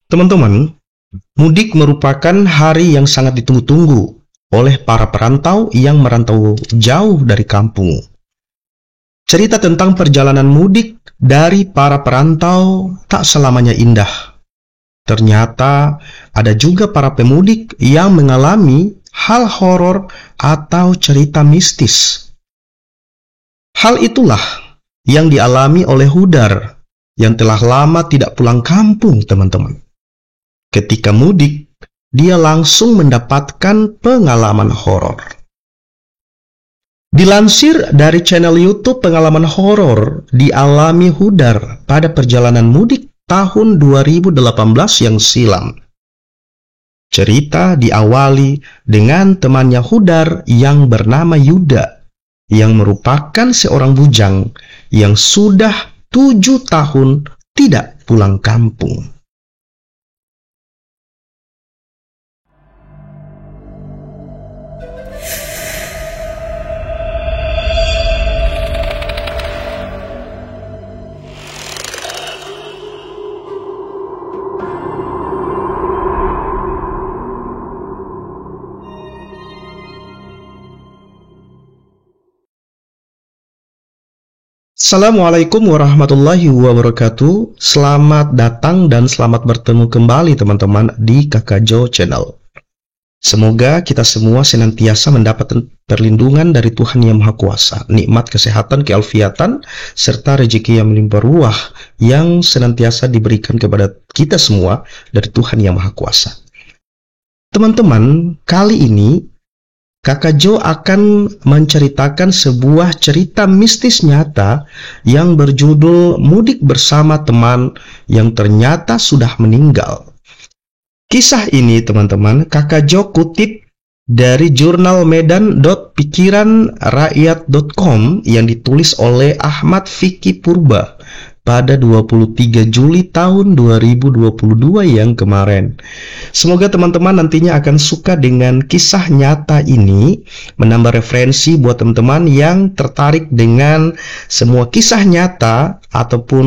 Teman-teman, mudik merupakan hari yang sangat ditunggu-tunggu oleh para perantau yang merantau jauh dari kampung. Cerita tentang perjalanan mudik dari para perantau tak selamanya indah. Ternyata ada juga para pemudik yang mengalami hal horor atau cerita mistis. Hal itulah yang dialami oleh Hudar yang telah lama tidak pulang kampung, teman-teman. Ketika mudik, dia langsung mendapatkan pengalaman horor. Dilansir dari channel YouTube Pengalaman Horor dialami Hudar pada perjalanan mudik tahun 2018 yang silam. Cerita diawali dengan temannya Hudar yang bernama Yuda, yang merupakan seorang bujang yang sudah 7 tahun tidak pulang kampung. Assalamualaikum warahmatullahi wabarakatuh. Selamat datang dan selamat bertemu kembali teman-teman di Kakak Jo Channel. Semoga kita semua senantiasa mendapat perlindungan dari Tuhan Yang Maha Kuasa, nikmat kesehatan, kealfiatan, serta rezeki yang melimpah ruah yang senantiasa diberikan kepada kita semua dari Tuhan Yang Maha Kuasa. Teman-teman, kali ini Kakak Jo akan menceritakan sebuah cerita mistis nyata yang berjudul Mudik Bersama Teman yang ternyata sudah meninggal. Kisah ini, teman-teman, Kakak Jo kutip dari jurnal medan.pikiranrakyat.com yang ditulis oleh Ahmad Fikri Purba pada 23 Juli tahun 2022 yang kemarin. Semoga teman-teman nantinya akan suka dengan kisah nyata ini, menambah referensi buat teman-teman yang tertarik dengan semua kisah nyata ataupun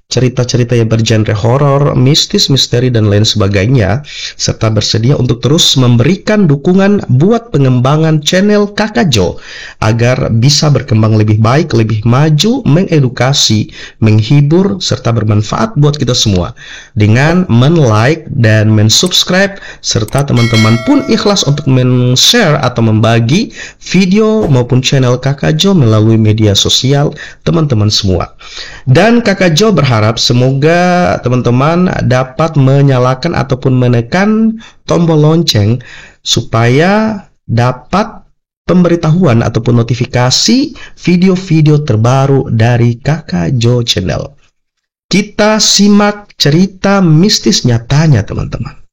cerita-cerita yang bergenre horor, mistis, misteri, dan lain sebagainya, serta bersedia untuk terus memberikan dukungan buat pengembangan channel Kakak Jo agar bisa berkembang lebih baik, lebih maju, mengedukasi, menghibur, serta bermanfaat buat kita semua dengan men-like dan men-subscribe, serta teman-teman pun ikhlas untuk men-share atau membagi video maupun channel Kakak Jo melalui media sosial teman-teman semua. Dan Kakak Jo berharap semoga teman-teman dapat menyalakan ataupun menekan tombol lonceng supaya dapat pemberitahuan ataupun notifikasi video-video terbaru dari Kakak Jo Channel. Kita simak cerita mistis nyatanya, teman-teman.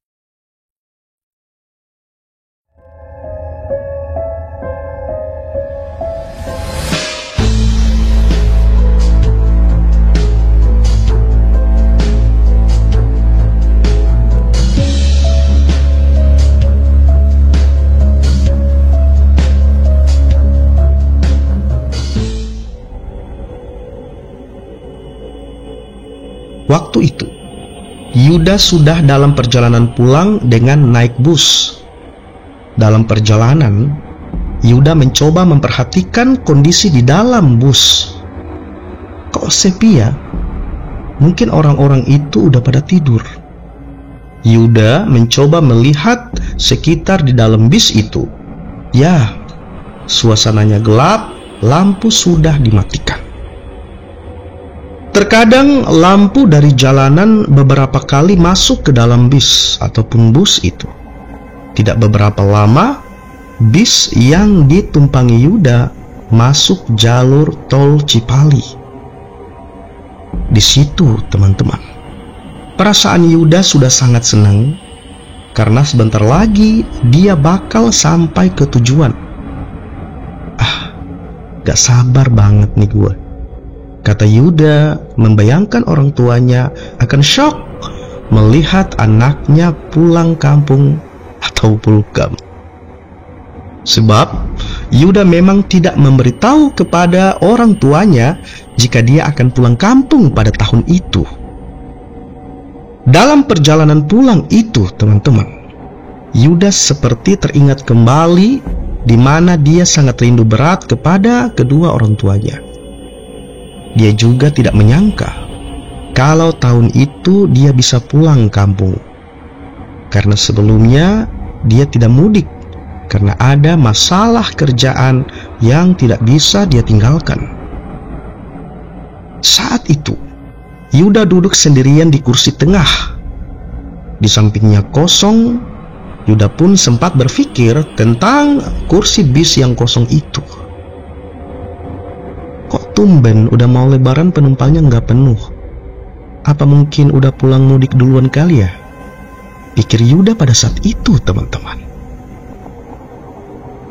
Waktu itu, Yuda sudah dalam perjalanan pulang dengan naik bus. Dalam perjalanan, Yuda mencoba memperhatikan kondisi di dalam bus. Kok sepi ya? Mungkin orang-orang itu udah pada tidur. Yuda mencoba melihat sekitar di dalam bis itu. Ya, suasananya gelap, lampu sudah dimatikan. Terkadang lampu dari jalanan beberapa kali masuk ke dalam bis ataupun bus itu. Tidak beberapa lama, bis yang ditumpangi Yuda masuk jalur tol Cipali. Di situ, teman-teman, perasaan Yuda sudah sangat senang karena sebentar lagi dia bakal sampai ke tujuan. Gak sabar banget nih gue, kata Yuda, membayangkan orang tuanya akan syok melihat anaknya pulang kampung atau pulkam. Sebab Yuda memang tidak memberitahu kepada orang tuanya jika dia akan pulang kampung pada tahun itu. Dalam perjalanan pulang itu, teman-teman, Yudas seperti teringat kembali di mana dia sangat rindu berat kepada kedua orang tuanya. Dia juga tidak menyangka kalau tahun itu dia bisa pulang kampung, karena sebelumnya dia tidak mudik karena ada masalah kerjaan yang tidak bisa dia tinggalkan. Saat itu, Yuda duduk sendirian di kursi tengah. Di sampingnya kosong. Yuda pun sempat berpikir tentang kursi bis yang kosong itu. Kok tumben udah mau lebaran penumpangnya nggak penuh? Apa mungkin udah pulang mudik duluan kali ya? Pikir Yuda pada saat itu, teman-teman.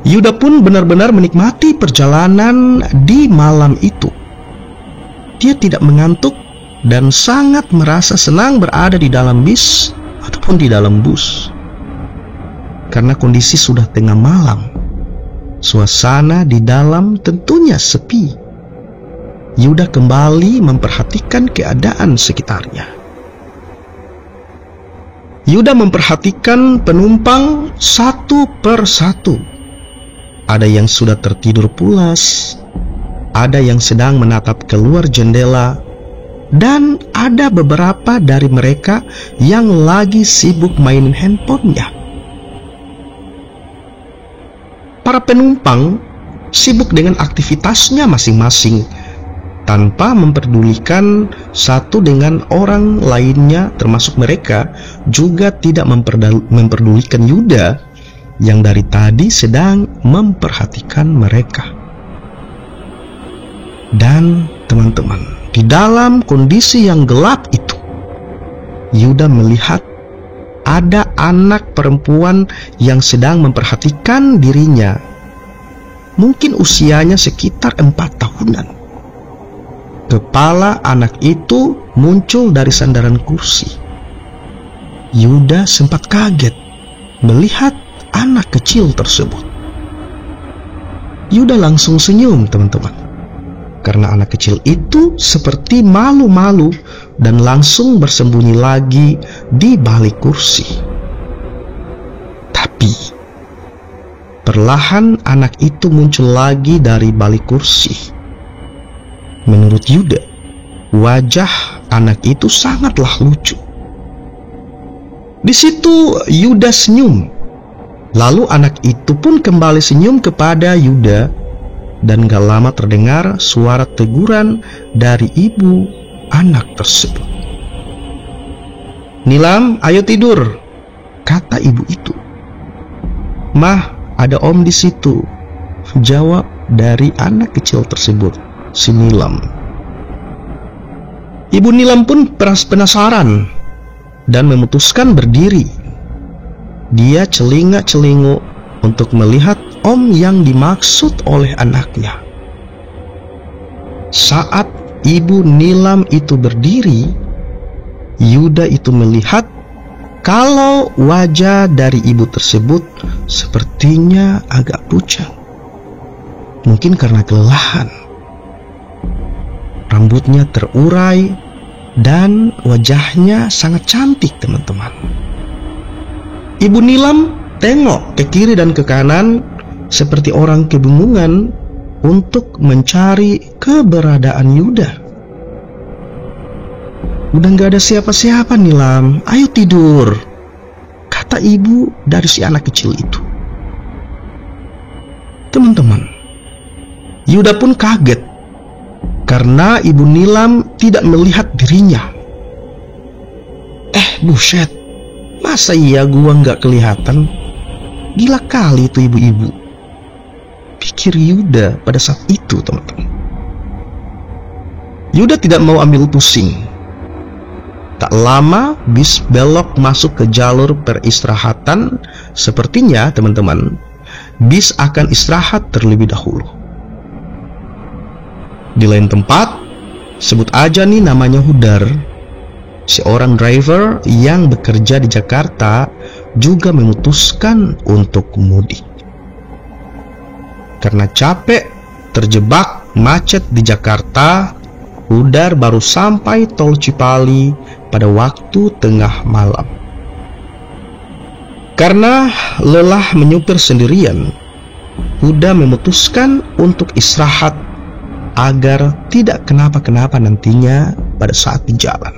Yuda pun benar-benar menikmati perjalanan di malam itu. Dia tidak mengantuk dan sangat merasa senang berada di dalam bis ataupun di dalam bus. Karena kondisi sudah tengah malam, suasana di dalam tentunya sepi. Yuda kembali memperhatikan keadaan sekitarnya. Yuda memperhatikan penumpang satu per satu. Ada yang sudah tertidur pulas, ada yang sedang menatap keluar jendela, dan ada beberapa dari mereka yang lagi sibuk mainin handphonenya. Para penumpang sibuk dengan aktivitasnya masing-masing tanpa memperdulikan satu dengan orang lainnya, termasuk mereka juga tidak memperdulikan Yuda yang dari tadi sedang memperhatikan mereka. Dan teman-teman, di dalam kondisi yang gelap itu, Yuda melihat ada anak perempuan yang sedang memperhatikan dirinya. Mungkin usianya sekitar 4 tahunan. Kepala anak itu muncul dari sandaran kursi. Yuda sempat kaget melihat anak kecil tersebut. Yuda langsung senyum, teman-teman, karena anak kecil itu seperti malu-malu dan langsung bersembunyi lagi di balik kursi. Tapi perlahan anak itu muncul lagi dari balik kursi. Menurut Yuda, wajah anak itu sangatlah lucu. Di situ Yuda senyum. Lalu anak itu pun kembali senyum kepada Yuda. Dan gak lama terdengar suara teguran dari ibu anak tersebut. "Nilam, ayo tidur," kata ibu itu. "Mah, ada om di situ," jawab dari anak kecil tersebut, si Nilam. Ibu Nilam pun penasaran dan memutuskan berdiri. Dia celingak-celinguk untuk melihat om yang dimaksud oleh anaknya. Saat ibu Nilam itu berdiri, Yuda itu melihat kalau wajah dari ibu tersebut sepertinya agak pucat. Mungkin karena kelelahan. Rambutnya terurai dan wajahnya sangat cantik, teman-teman. Ibu Nilam tengok ke kiri dan ke kanan seperti orang kebingungan untuk mencari keberadaan Yuda. "Udah gak ada siapa-siapa, Nilam, ayo tidur," kata ibu dari si anak kecil itu. Teman-teman, Yuda pun kaget karena ibu Nilam tidak melihat dirinya. Buset, masa iya gua gak kelihatan? Gila kali itu ibu-ibu, pikir Yuda pada saat itu, teman-teman. Yuda tidak mau ambil pusing. Tak lama bis belok masuk ke jalur peristirahatan. Sepertinya, teman-teman, bis akan istirahat terlebih dahulu. Di lain tempat, sebut aja nih namanya Hudar, seorang driver yang bekerja di Jakarta, juga memutuskan untuk mudik. Karena capek terjebak macet di Jakarta, Hudar baru sampai tol Cipali pada waktu tengah malam. Karena lelah menyupir sendirian, Huda memutuskan untuk istirahat agar tidak kenapa-kenapa nantinya pada saat di jalan.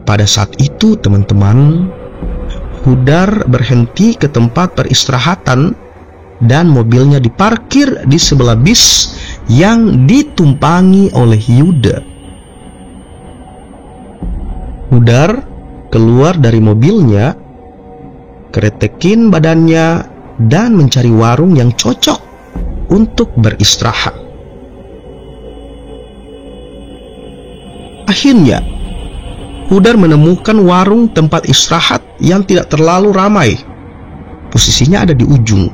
Pada saat itu, teman-teman, Hudar berhenti ke tempat peristirahatan dan mobilnya diparkir di sebelah bis yang ditumpangi oleh Yuda. Hudar keluar dari mobilnya, keretekin badannya, dan mencari warung yang cocok untuk beristirahat. Akhirnya, Hudar menemukan warung tempat istirahat yang tidak terlalu ramai. Posisinya ada di ujung.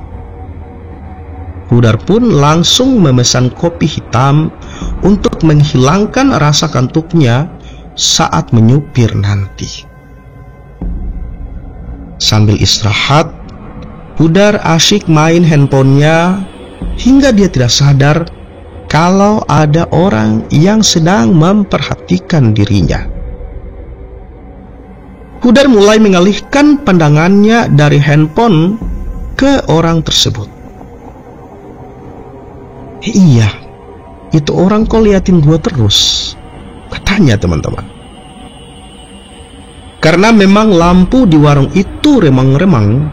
Hudar pun langsung memesan kopi hitam untuk menghilangkan rasa kantuknya saat menyupir nanti. Sambil istirahat, Hudar asyik main handphonenya hingga dia tidak sadar kalau ada orang yang sedang memperhatikan dirinya. Hudar mulai mengalihkan pandangannya dari handphone ke orang tersebut. Iya, itu orang kok liatin gua terus, katanya teman-teman. Karena memang lampu di warung itu remang-remang,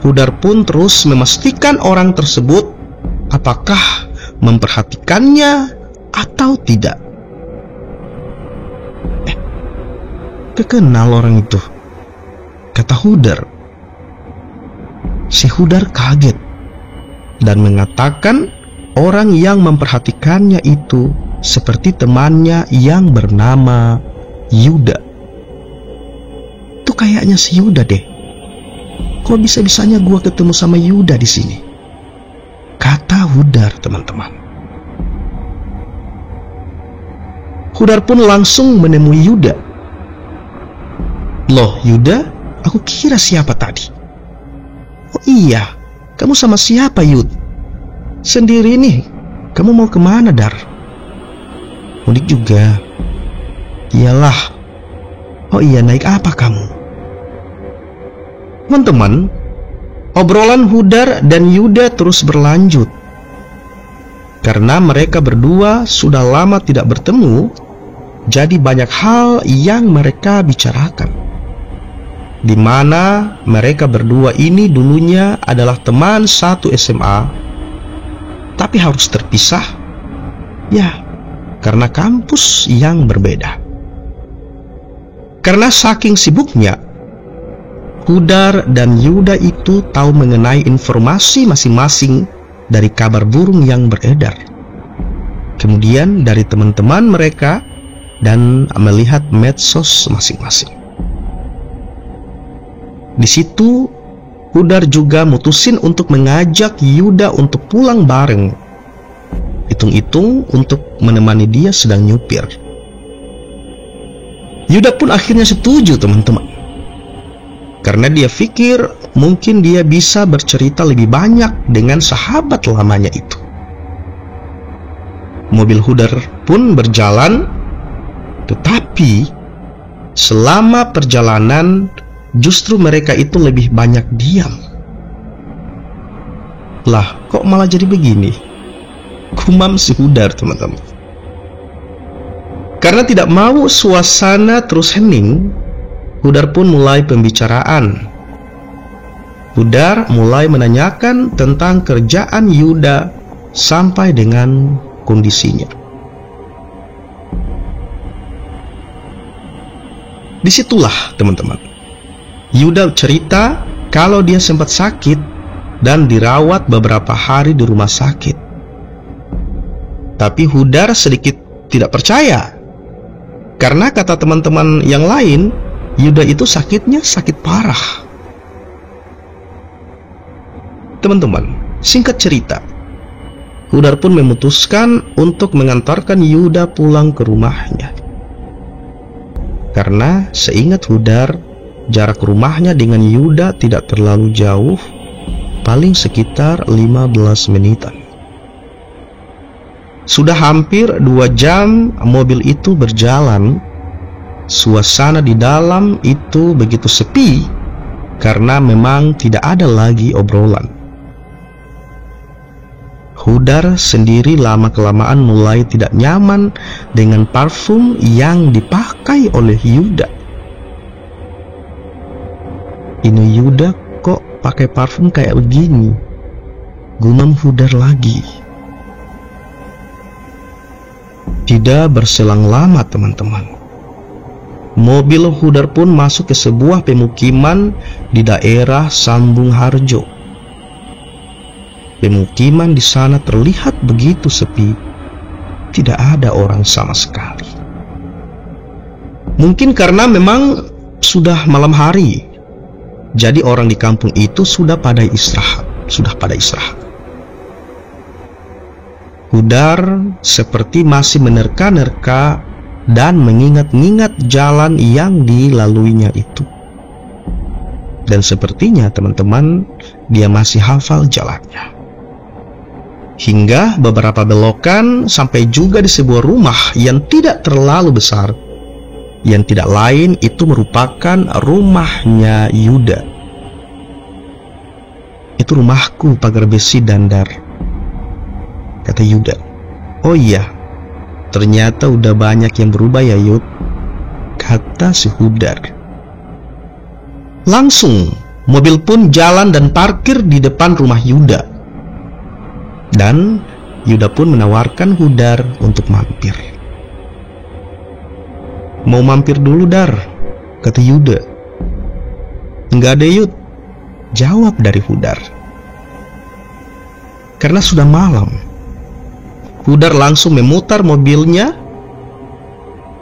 Hudar pun terus memastikan orang tersebut apakah memperhatikannya atau tidak. Kekenal orang itu, kata Hudar. Si Hudar kaget dan mengatakan orang yang memperhatikannya itu seperti temannya yang bernama Yuda. Itu kayaknya si Yuda deh. Kok bisa-bisanya gua ketemu sama Yuda di sini? Kata Hudar, teman-teman. Hudar pun langsung menemui Yuda. Loh, Yuda, aku kira siapa tadi? Oh iya, kamu sama siapa, Yud? Sendiri nih, kamu mau kemana, Dar? Mudik juga. Iyalah. Oh iya, naik apa kamu? Teman-teman, obrolan Hudar dan Yuda terus berlanjut. Karena mereka berdua sudah lama tidak bertemu, jadi banyak hal yang mereka bicarakan. Di mana mereka berdua ini dulunya adalah teman satu SMA, tapi harus terpisah, ya, karena kampus yang berbeda. Karena saking sibuknya, Hudar dan Yuda itu tahu mengenai informasi masing-masing dari kabar burung yang beredar, kemudian dari teman-teman mereka, dan melihat medsos masing-masing. Di situ Hudar juga mutusin untuk mengajak Yuda untuk pulang bareng. Hitung-hitung untuk menemani dia sedang nyupir. Yuda pun akhirnya setuju, teman-teman. Karena dia pikir mungkin dia bisa bercerita lebih banyak dengan sahabat lamanya itu. Mobil Hudar pun berjalan, tetapi selama perjalanan justru mereka itu lebih banyak diam. Lah, kok malah jadi begini? Gumam si Hudar, teman-teman. Karena tidak mau suasana terus hening, Hudar pun mulai pembicaraan. Hudar mulai menanyakan tentang kerjaan Yuda sampai dengan kondisinya. Disitulah, teman-teman, Yuda cerita kalau dia sempat sakit dan dirawat beberapa hari di rumah sakit. Tapi Hudar sedikit tidak percaya, karena kata teman-teman yang lain, Yuda itu sakitnya sakit parah. Teman-teman, singkat cerita, Hudar pun memutuskan untuk mengantarkan Yuda pulang ke rumahnya. Karena seingat Hudar, jarak rumahnya dengan Yuda tidak terlalu jauh, paling sekitar 15 menitan. Sudah hampir 2 jam mobil itu berjalan. Suasana di dalam itu begitu sepi karena memang tidak ada lagi obrolan. Hudar sendiri lama-kelamaan mulai tidak nyaman dengan parfum yang dipakai oleh Yuda. Ini Yuda kok pakai parfum kayak begini? Gumam Hudar lagi. Tidak berselang lama teman-teman, mobil Hudar pun masuk ke sebuah pemukiman di daerah Sambung Harjo. Pemukiman di sana terlihat begitu sepi, tidak ada orang sama sekali. Mungkin karena memang sudah malam hari, jadi orang di kampung itu sudah pada istirahat. Hudar seperti masih menerka-nerka dan mengingat-ingat jalan yang dilaluinya itu. Dan sepertinya teman-teman, dia masih hafal jalannya. Hingga beberapa belokan sampai juga di sebuah rumah yang tidak terlalu besar, yang tidak lain itu merupakan rumahnya Yuda. Itu rumahku, pagar besi dandar, kata Yuda. Oh iya, ternyata udah banyak yang berubah ya Yud, kata si Hudar. Langsung mobil pun jalan dan parkir di depan rumah Yuda. Dan Yuda pun menawarkan Hudar untuk mampir. Mau mampir dulu Dar, kata Yuda. Enggak ada Yud, jawab dari Hudar. Karena sudah malam, Hudar langsung memutar mobilnya.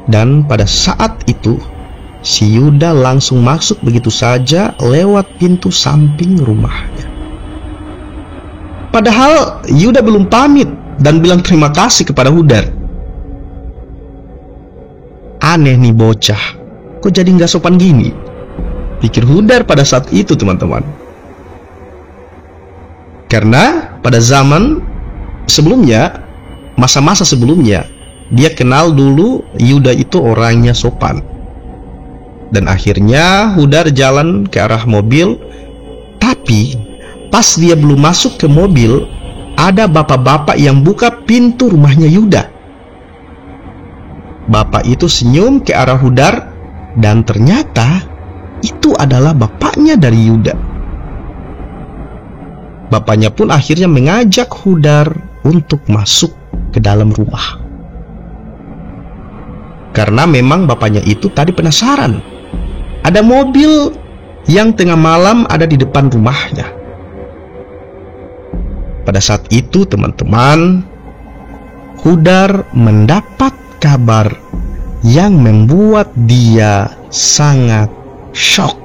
Dan pada saat itu si Yuda langsung masuk begitu saja lewat pintu samping rumahnya. Padahal Yuda belum pamit dan bilang terima kasih kepada Hudar. Aneh nih bocah, kok jadi nggak sopan gini? Pikir Hudar pada saat itu teman-teman. Karena pada zaman sebelumnya, masa-masa sebelumnya, dia kenal dulu Yuda itu orangnya sopan. Dan akhirnya Hudar jalan ke arah mobil. Tapi pas dia belum masuk ke mobil, ada bapak-bapak yang buka pintu rumahnya Yuda. Bapak itu senyum ke arah Hudar, dan ternyata itu adalah bapaknya dari Yuda. Bapaknya pun akhirnya mengajak Hudar untuk masuk ke dalam rumah. Karena memang bapaknya itu tadi penasaran, ada mobil yang tengah malam ada di depan rumahnya. Pada saat itu teman-teman, Hudar mendapat kabar yang membuat dia sangat shock.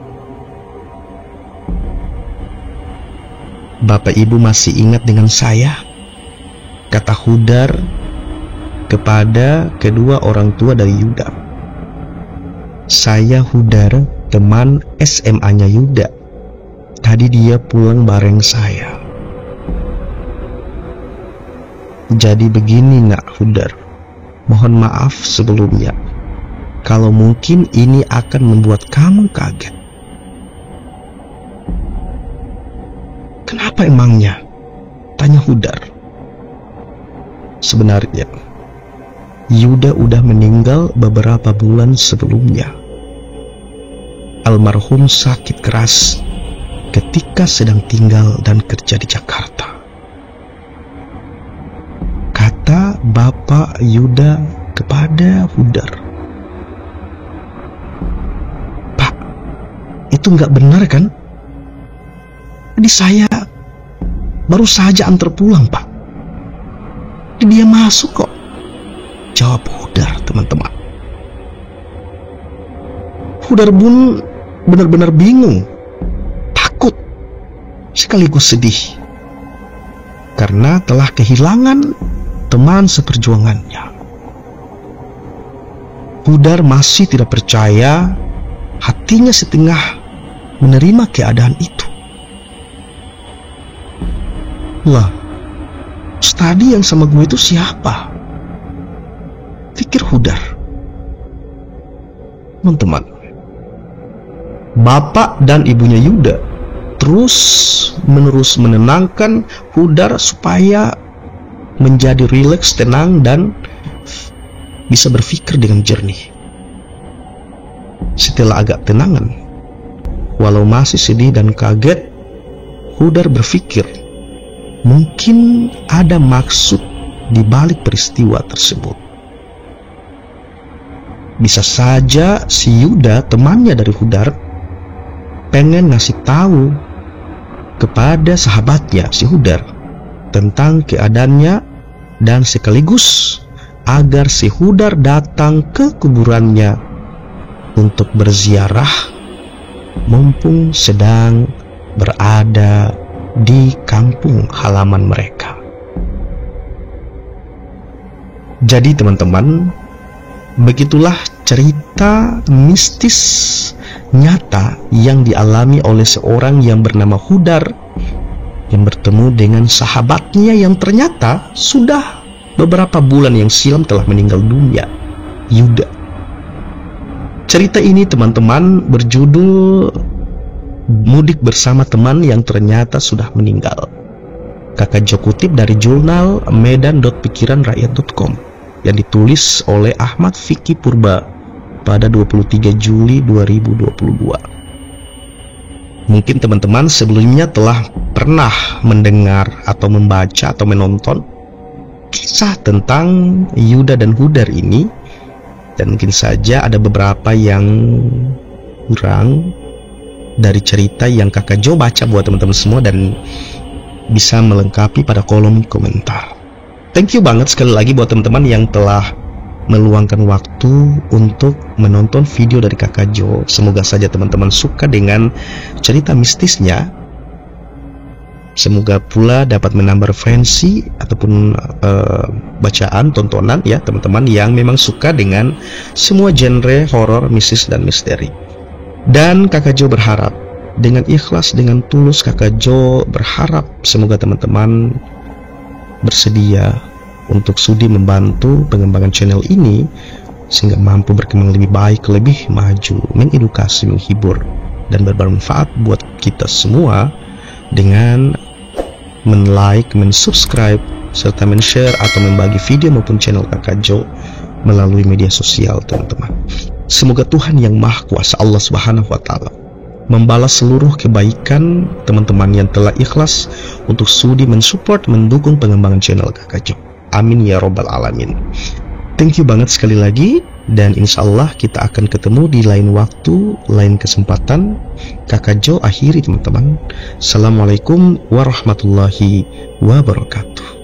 Bapak Ibu masih ingat dengan saya? Kata Hudar kepada kedua orang tua dari Yuda. Saya Hudar, teman SMA-nya Yuda. Tadi dia pulang bareng saya. Jadi begini nak Hudar, mohon maaf sebelumnya kalau mungkin ini akan membuat kamu kaget. Kenapa emangnya? Tanya Hudar. Sebenarnya Yuda udah meninggal beberapa bulan sebelumnya. Almarhum sakit keras ketika sedang tinggal dan kerja di Jakarta. Kata Bapak Yuda kepada Hudar. Pak, itu nggak benar kan? Tadi saya baru saja antar pulang, Pak. Dia masuk kok, jawab Hudar, teman-teman. Hudar pun benar-benar bingung, takut, sekaligus sedih, karena telah kehilangan teman seperjuangannya. Hudar masih tidak percaya, hatinya setengah menerima keadaan itu. Lah, Terus tadi yang sama gue itu siapa? Pikir Hudar. Teman-teman, bapak dan ibunya Yuda terus-menerus menenangkan Hudar supaya menjadi rileks, tenang, dan bisa berpikir dengan jernih. Setelah agak tenangan, walau masih sedih dan kaget, Hudar berpikir mungkin ada maksud di balik peristiwa tersebut. Bisa saja si Yuda, temannya dari Hudar, pengen ngasih tahu kepada sahabatnya si Hudar tentang keadaannya, dan sekaligus agar si Hudar datang ke kuburannya untuk berziarah mumpung sedang berada di kampung halaman mereka. Jadi teman-teman, begitulah cerita mistis nyata yang dialami oleh seorang yang bernama Hudar yang bertemu dengan sahabatnya yang ternyata sudah beberapa bulan yang silam telah meninggal dunia, Yuda. Cerita ini teman-teman berjudul Mudik Bersama Teman yang Ternyata Sudah Meninggal. Kakak Jo kutip dari jurnal medan.pikiranrakyat.com yang ditulis oleh Ahmad Fikri Purba pada 23 Juli 2022. Mungkin teman-teman sebelumnya telah pernah mendengar atau membaca atau menonton kisah tentang Yuda dan Hudar ini, dan mungkin saja ada beberapa yang kurang dari cerita yang kakak Jo baca buat teman-teman semua dan bisa melengkapi pada kolom komentar. Thank you banget sekali lagi buat teman-teman yang telah meluangkan waktu untuk menonton video dari kakak Jo. Semoga saja teman-teman suka dengan cerita mistisnya. Semoga pula dapat menambah referensi ataupun bacaan, tontonan ya teman-teman yang memang suka dengan semua genre horor, mistis, dan misteri. Dan kakak Jo berharap dengan ikhlas, dengan tulus, kakak Jo berharap semoga teman-teman bersedia untuk sudi membantu pengembangan channel ini sehingga mampu berkembang lebih baik, lebih maju, mengedukasi, menghibur, dan bermanfaat buat kita semua dengan men-like, men-subscribe, serta men-share atau membagi video maupun channel kakak Jo melalui media sosial teman-teman. Semoga Tuhan yang Maha Kuasa, Allah Subhanahu wa Ta'ala, membalas seluruh kebaikan teman-teman yang telah ikhlas untuk sudi mensupport, mendukung pengembangan channel kakak Jo. Amin ya robbal alamin. Thank you banget sekali lagi, dan insya Allah kita akan ketemu di lain waktu, lain kesempatan. Kakak Jo akhiri teman-teman. Assalamualaikum warahmatullahi wabarakatuh.